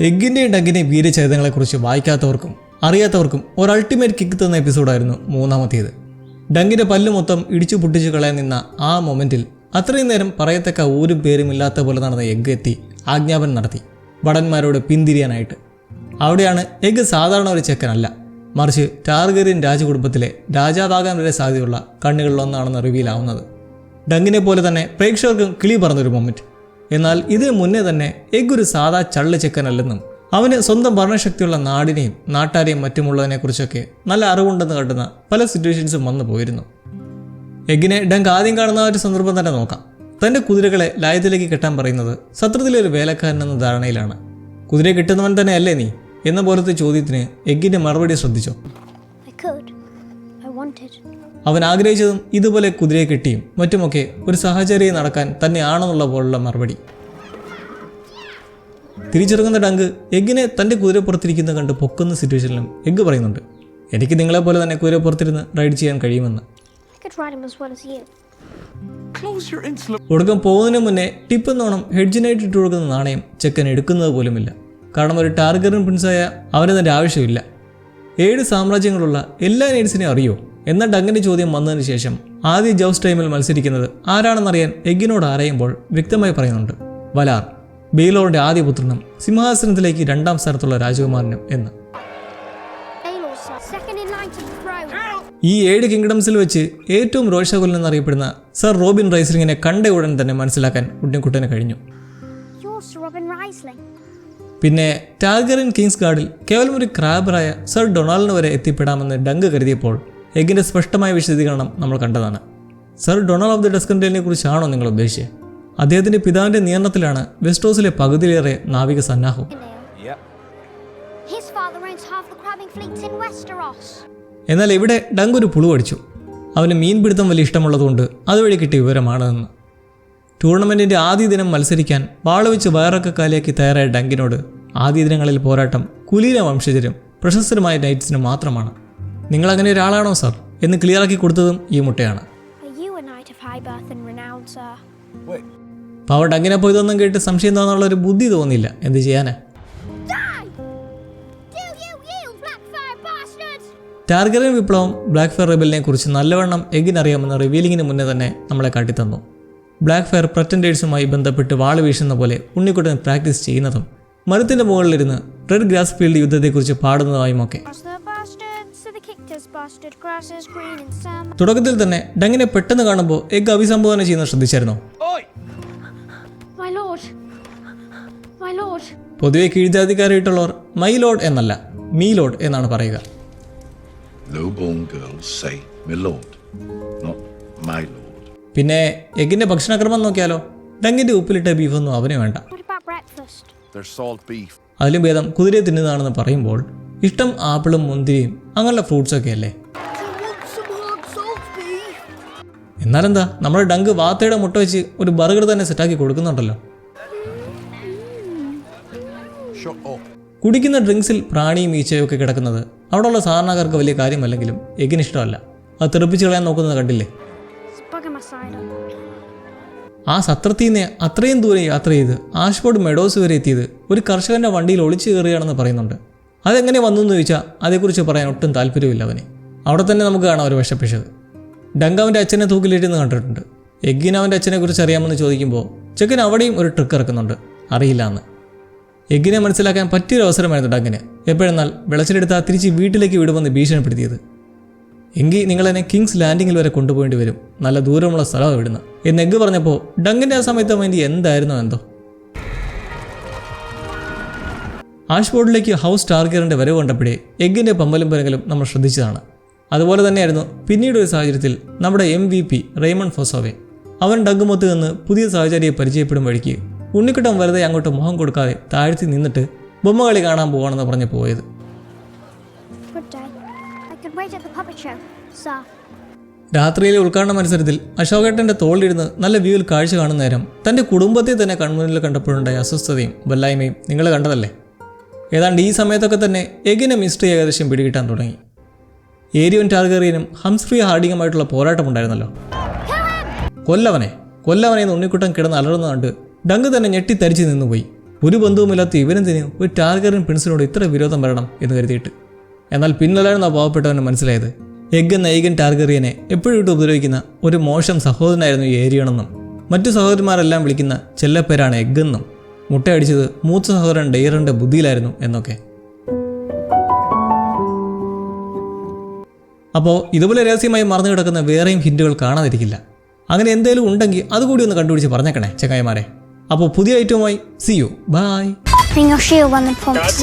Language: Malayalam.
എഗ്ഗിൻ്റെയും ഡങ്കിൻ്റെയും വീരചരിതങ്ങളെക്കുറിച്ച് വായിക്കാത്തവർക്കും അറിയാത്തവർക്കും ഒരു അൾട്ടിമേറ്റ് കിക്ക് തന്ന എപ്പിസോഡായിരുന്നു മൂന്നാമത്തേത്. ഡങ്കിൻ്റെ പല്ല് മൊത്തം ഇടിച്ചു പൊട്ടിച്ചു കളയാൻ നിന്ന ആ മൊമെൻറ്റിൽ അത്രയും നേരം പറയത്തക്ക ഒരു പേരുമില്ലാത്ത പോലെ നടന്ന എഗ്ഗ് എത്തി ആജ്ഞാപനം നടത്തി ഭടന്മാരോട് പിന്തിരിയാനായിട്ട്. അവിടെയാണ് എഗ്ഗ് സാധാരണ ഒരു ചെക്കനല്ല, മറിച്ച് ടാർഗെറിയൻ രാജകുടുംബത്തിലെ രാജാവാകാൻ വരെ സാധ്യതയുള്ള കണ്ണുകളിലൊന്നാണെന്ന് റിവീലാവുന്നത്. ഡങ്കിനെ പോലെ തന്നെ പ്രേക്ഷകർക്കും കിളി പറഞ്ഞൊരു മൊമെൻറ്റ്. എന്നാൽ ഇതിനു മുന്നേ തന്നെ എഗ്ഗ് ഒരു സാധാ ചള്ള് ചെക്കനല്ലെന്നും അവന് സ്വന്തം ഭരണശക്തിയുള്ള നാടിനെയും നാട്ടാരെയും മറ്റുമുള്ളതിനെക്കുറിച്ചൊക്കെ നല്ല അറിവുണ്ടെന്ന് കണ്ടുന്ന പല സിറ്റുവേഷൻസും വന്നു പോയിരുന്നു. എഗ്ഗിനെ ഡങ്ക് ആദ്യം കാണുന്ന ഒരു സന്ദർഭം തന്നെ നോക്കാം. തൻ്റെ കുതിരകളെ ലയത്തിലേക്ക് കെട്ടാൻ പറയുന്നത് സത്രത്തിലെ ഒരു വേലക്കാരൻ എന്ന ധാരണയിലാണ്. കുതിരയെ കിട്ടുന്നവൻ തന്നെ അല്ലേ നീ എന്ന പോലത്തെ ചോദ്യത്തിന് എഗ്ഗിൻ്റെ മറുപടി ശ്രദ്ധിച്ചോ? അവൻ ആഗ്രഹിച്ചതും ഇതുപോലെ കുതിരയെ കെട്ടിയും മറ്റുമൊക്കെ ഒരു സഹചര്യം നടക്കാൻ തന്നെയാണെന്നുള്ള പോലുള്ള മറുപടി. തിരിച്ചിറങ്ങുന്ന ഡങ്ക് എഗ്ഗിനെ തൻ്റെ കുതിരപ്പുറത്തിരിക്കുന്നത് കണ്ട് പൊക്കുന്ന സിറ്റുവേഷനിലും എഗ്ഗ് പറയുന്നുണ്ട്, എനിക്ക് നിങ്ങളെപ്പോലെ തന്നെ കുതിരപ്പുറത്തിരുന്ന് റൈഡ് ചെയ്യാൻ കഴിയുമെന്ന്. ഒടുക്കം പോകുന്നതിന് മുന്നേ ടിപ്പ് എന്നോണം ഹെഡ്ജിനായിട്ട് ഇട്ട് കൊടുക്കുന്ന നാണയം ചെക്കൻ എടുക്കുന്നത് പോലുമില്ല. കാരണം ഒരു ടാർഗറിയൻ പ്രിൻസായ അവനതിൻ്റെ ആവശ്യമില്ല. 7 സാമ്രാജ്യങ്ങളുള്ള എല്ലാ നേഴ്സിനെയും അറിയോ എന്ന ഡങ്കിൻ്റെ ചോദ്യം വന്നതിന് ശേഷം ആദ്യ ജൗസ് ടൈമിൽ മത്സരിക്കുന്നത് ആരാണെന്നറിയാൻ എഗ്ഗിനോട് ആരായുമ്പോൾ വ്യക്തമായി പറയുന്നുണ്ട്, വലാർ, ബെയ്ലോറിൻ്റെ ആദ്യ പുത്രനും സിംഹാസനത്തിലേക്ക് 2ാം സ്ഥാനത്തുള്ള രാജകുമാരനും എന്ന്. ഈ 7 കിങ്ഡംസിൽ വെച്ച് ഏറ്റവും രോഷാകുലൻ എന്നറിയപ്പെടുന്ന സർ റോബിൻ റൈസ്ലിങ്ങിനെ കണ്ട ഉടൻ തന്നെ മനസ്സിലാക്കാൻ ഉണ്ണിക്കുട്ടന് കഴിഞ്ഞു. പിന്നെ ടാർഗറിയൻ കിങ്സ് ഗാർഡിൽ കേവലം ഒരു ക്രാബറായ സർ ഡൊണാൾഡിന് വരെ എത്തിപ്പെടാമെന്ന് ഡങ്ക് കരുതിയപ്പോൾ എഗ്ഗിൻ്റെ സ്പഷ്ടമായ വിശദീകരണം നമ്മൾ കണ്ടതാണ്. സർ ഡൊണാൾഡ് ഓഫ് ദി ഡസ്കൻഡലിനെ കുറിച്ചാണോ നിങ്ങൾ ഉദ്ദേശിച്ചത്? അദ്ദേഹത്തിൻ്റെ പിതാവിൻ്റെ നിയന്ത്രണത്തിലാണ് വെസ്റ്റോസിലെ പകുതിയിലേറെ നാവിക സന്നാഹവും. എന്നാൽ ഇവിടെ ഡങ്ക് ഒരു പുളു അടിച്ചു. അവന് മീൻപിടുത്തം വലിയ ഇഷ്ടമുള്ളതുകൊണ്ട് അതുവഴി കിട്ടിയ വിവരമാണെന്ന്. ടൂർണമെൻറ്റിൻ്റെ ആദ്യ ദിനം മത്സരിക്കാൻ വാളവെച്ച് വയറൊക്കെ കാലിയാക്കി തയ്യാറായ ഡങ്കിനോട് ആദ്യ ദിനങ്ങളിൽ പോരാട്ടം കുലീന വംശജരും പ്രശസ്തരുമായ നൈറ്റ്സിന് മാത്രമാണ്. നിങ്ങളങ്ങനെ ഒരാളാണോ സാർ എന്ന് ക്ലിയറാക്കി കൊടുത്തതും ഈ മുട്ടയാണ്. പാവ ഡങ്കിനെ പോയതൊന്നും കേട്ട് സംശയം തോന്നാനുള്ള ഒരു ബുദ്ധി തോന്നിയില്ല. എന്ത് ചെയ്യാനാ? ടാർഗറിയൻ വിപ്ലവം ബ്ലാക്ക് ഫയർ റെബലിനെ കുറിച്ച് നല്ലവണ്ണം എഗ്ഗിനറിയാമെന്ന റിവീലിങ്ങിന് മുന്നേ തന്നെ നമ്മളെ കാട്ടിത്തന്നു. ബ്ലാക്ക് ഫയർ പ്രറ്റൻഡേഴ്സുമായി ബന്ധപ്പെട്ട് വാള് വീശുന്ന പോലെ ഉണ്ണിക്കുട്ടൻ പ്രാക്ടീസ് ചെയ്യുന്നതും മരത്തിൻ്റെ മുകളിലിരുന്ന് റെഡ് ഗ്രാസ് ഫീൽഡ് യുദ്ധത്തെക്കുറിച്ച് പാടുന്നതായുമൊക്കെ. തുടക്കത്തിൽ തന്നെ ഡങ്കിനെ പെട്ടെന്ന് കാണുമ്പോൾ എഗ്ഗ് അഭിസംബോധന ചെയ്യുന്നത് ശ്രദ്ധിച്ചായിരുന്നോ? പൊതുവെ കീഴ്ജാതിക്കാരായിട്ടുള്ളവർ മൈ ലോഡ് എന്നല്ല മീ ലോഡ് എന്നാണ് പറയുക. പിന്നെ എഗ്ഗിന്റെ ഭക്ഷണക്രമം നോക്കിയാലോ? ഡങ്കിന്റെ ഉപ്പിലിട്ട ബീഫൊന്നും അവന് വേണ്ട. അതിലും ഭേദം കുതിരയെ തിന്നുന്നതാണെന്ന് പറയുമ്പോൾ ഇഷ്ടം ആപ്പിളും മുന്തിരിയും അങ്ങനെയുള്ള ഫ്രൂട്ട്സൊക്കെ അല്ലേ? എന്നാലെന്താ, നമ്മുടെ ഡങ്ക് വാത്തയുടെ മുട്ട വെച്ച് ഒരു ബർഗർ തന്നെ സെറ്റാക്കി കൊടുക്കുന്നുണ്ടല്ലോ. കുടിക്കുന്ന ഡ്രിങ്ക്സിൽ പ്രാണിയും ഈച്ചയും ഒക്കെ കിടക്കുന്നത് അവിടെയുള്ള സാധാരണക്കാർക്ക് വലിയ കാര്യമല്ലെങ്കിലും എഗ്ഗിന് ഇഷ്ടമല്ല. അത് തെറിപ്പിച്ച് കളയാൻ നോക്കുന്നത് കണ്ടില്ലേ? ആ സത്രത്തിൽ നിന്ന് അത്രയും ദൂരം യാത്ര ചെയ്ത് ആഷ്ഫോർഡ് മെഡോസ് വരെ എത്തിയത് ഒരു കർഷകൻ്റെ വണ്ടിയിൽ ഒളിച്ചു കയറുകയാണെന്ന് പറയുന്നുണ്ട്. അതെങ്ങനെ വന്നു എന്ന് ചോദിച്ചാൽ അതേക്കുറിച്ച് പറയാൻ ഒട്ടും താല്പര്യമില്ല അവന്. അവിടെ തന്നെ നമുക്ക് കാണാം ഒരു വിഷപ്പിച്ചത്. ഡങ്ക് അവൻ്റെ അച്ഛനെ തൂക്കിലിരുന്ന് കണ്ടിട്ടുണ്ട്. എഗ്ഗിന് അവൻ്റെ അച്ഛനെക്കുറിച്ച് അറിയാമെന്ന് ചോദിക്കുമ്പോൾ ചെക്കൻ അവിടെയും ഒരു ട്രിക്ക് ഇറക്കുന്നുണ്ട്, അറിയില്ല എന്ന്. എഗ്ഗിനെ മനസ്സിലാക്കാൻ പറ്റിയൊരു അവസരമായിരുന്നു ഡങ്കിന്. എപ്പോഴെന്നാൽ വിളച്ചിലെടുത്താൽ തിരിച്ച് വീട്ടിലേക്ക് വിടുമെന്ന് ഭീഷണിപ്പെടുത്തിയത്. എങ്കിൽ നിങ്ങളെന്നെ കിങ്സ് ലാൻഡിങ്ങിൽ വരെ കൊണ്ടുപോകേണ്ടി വരും, നല്ല ദൂരമുള്ള സ്ഥലമാണ് ഇവിടുന്ന് എന്ന് എഗ്ഗ് പറഞ്ഞപ്പോൾ ഡങ്കിൻ്റെ ആ സമയത്ത് വേണ്ടി എന്തായിരുന്നോ എന്തോ. ആഷ്ഫോർഡിലേക്ക് ഹൗസ് ടാർഗറിയൻ്റെ വരവ് കണ്ടപ്പോഴേ എഗ്ഗിൻ്റെ പമ്പലും പരങ്ങലും നമ്മൾ ശ്രദ്ധിച്ചതാണ്. അതുപോലെ തന്നെയായിരുന്നു പിന്നീട് ഒരു സാഹചര്യത്തിൽ നമ്മുടെ MVP റെയ്മണ്ട് ഫോസോവെ. അവൻ ഡങ്കുമൊത്ത് നിന്ന് പുതിയ സാഹചര്യയെ പരിചയപ്പെടും വഴിക്ക് ഉണ്ണിക്കുട്ടൻ വെറുതെ അങ്ങോട്ട് മുഖം കൊടുക്കാതെ താഴ്ത്തി നിന്നിട്ട് ബൊമ്മകളി കാണാൻ പോവാണെന്ന് പറഞ്ഞ് പോയത്. രാത്രിയിലെ ഉദ്ഘാടന മത്സരത്തിൽ അശോകേട്ടൻ്റെ തോളിലിരുന്ന് നല്ല വ്യൂവിൽ കാഴ്ച കാണുന്ന നേരം തൻ്റെ കുടുംബത്തെ തന്നെ കൺമുന്നിൽ കണ്ടപ്പോഴുണ്ടായ അസ്വസ്ഥതയും വല്ലായ്മയും നിങ്ങൾ കണ്ടതല്ലേ? ഏതാണ്ട് ഈ സമയത്തൊക്കെ തന്നെ എഗ്ഗിനെ മിസ്റ്ററി ഏകദേശം പിടികിട്ടാൻ തുടങ്ങി. ഏരിയോൻ ടാർഗറിയനും ഹംസ്ഫ്രീ ഹാർഡിങ്ങുമായിട്ടുള്ള പോരാട്ടമുണ്ടായിരുന്നല്ലോ. കൊല്ലവനെ എന്ന് ഉണ്ണിക്കുട്ടൻ കിടന്ന് അലറുന്ന കണ്ട് ഡങ്ക് തന്നെ ഞെട്ടിത്തരിച്ച് നിന്നുപോയി. ഒരു ബന്ധവുമില്ലാത്ത ഇവനെന്തിന് ഒരു ടാർഗറിയൻ പ്രിൻസിനോട് ഇത്ര വിരോധം വരണം എന്ന് കരുതിയിട്ട്. എന്നാൽ പിന്നലായിരുന്നു ആ പാവപ്പെട്ടവന് മനസ്സിലായത് എഗ് എന്ന ഏകൻ ടാർഗറിയനെ എപ്പോഴും ഇട്ട് ഉപദ്രവിക്കുന്ന ഒരു മോശം സഹോദരനായിരുന്നു ഈ ഏരിയണെന്നും മറ്റു സഹോദരന്മാരെല്ലാം വിളിക്കുന്ന ചെല്ലപ്പേരാണ് എഗ്ഗെന്നും മുട്ടയടിച്ചത് മൂത്ത സഹോദരൻ ഡെയറിൻ്റെ ബുദ്ധിയിലായിരുന്നു എന്നൊക്കെ. അപ്പോൾ ഇതുപോലെ രഹസ്യമായി മറന്നു കിടക്കുന്ന വേറെയും ഹിൻറ്റുകൾ കാണാതിരിക്കില്ല. അങ്ങനെ എന്തെങ്കിലും ഉണ്ടെങ്കിൽ അതുകൂടി ഒന്ന് കണ്ടുപിടിച്ച് പറഞ്ഞേക്കണേ ചങ്ങായിമാരെ. അപ്പോൾ പുതിയ ഐറ്റവുമായി see you bye. Bring your shield when the pump's